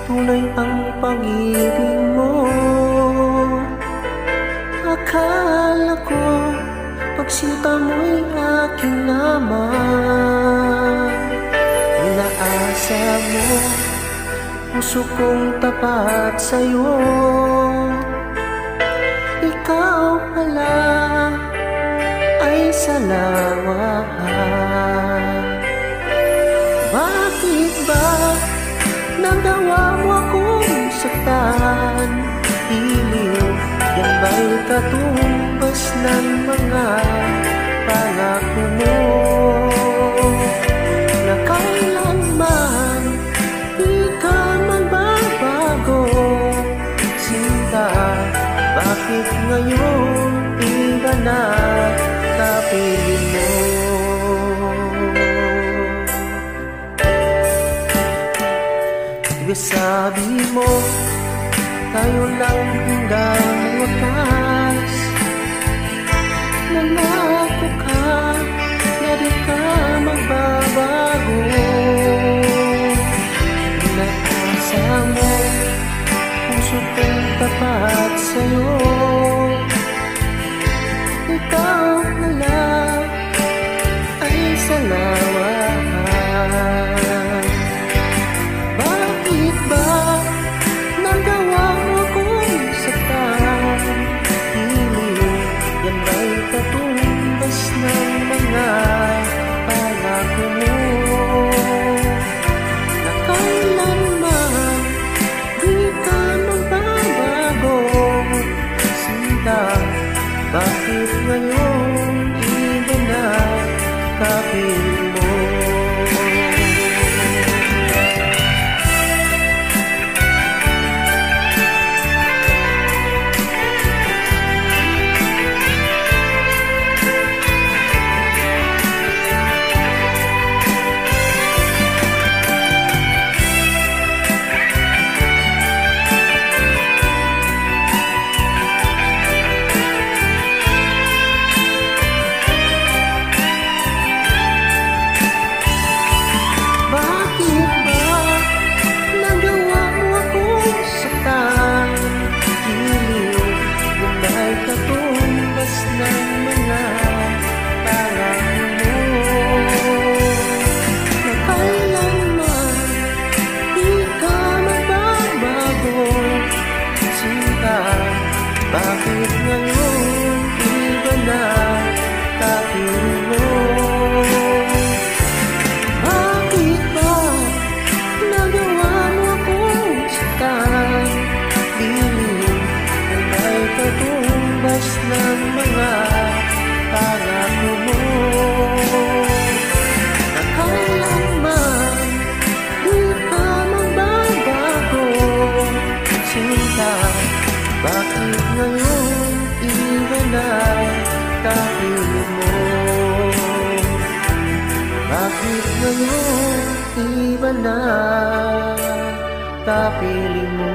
tunay ang pag-ibig mo. Akala ko pagsinta mo'y aking naman. Inaasa mo puso kong tapat sa'yo. Ikaw pala ay salawahan. Bakit ba nagawa mo akong saktan? Iliw, yan ba'y katumbas ng mga pangako mo? Na kailanman di ka magbabago. Sinta, bakit ngayon iba na kapiling mo? Sabi mo, tayo lang hanggang wakas. Nangako ka na di ka magbabago. Inaasa mo, puso kong tapat sa'yo. Ikaw pala ay salawahan. Bakit ngayon iba na kapiling mo? Bakit ngayon iba na kapiling mo? Bakit ba nagawa mo akong saktan? Dilim na may katumbas ng mga pangako mo. Na kailanman di ka magbabago. Sinta, bakit ngayon iba na kapiling mo? Bakit ngayon iba na kapiling mo?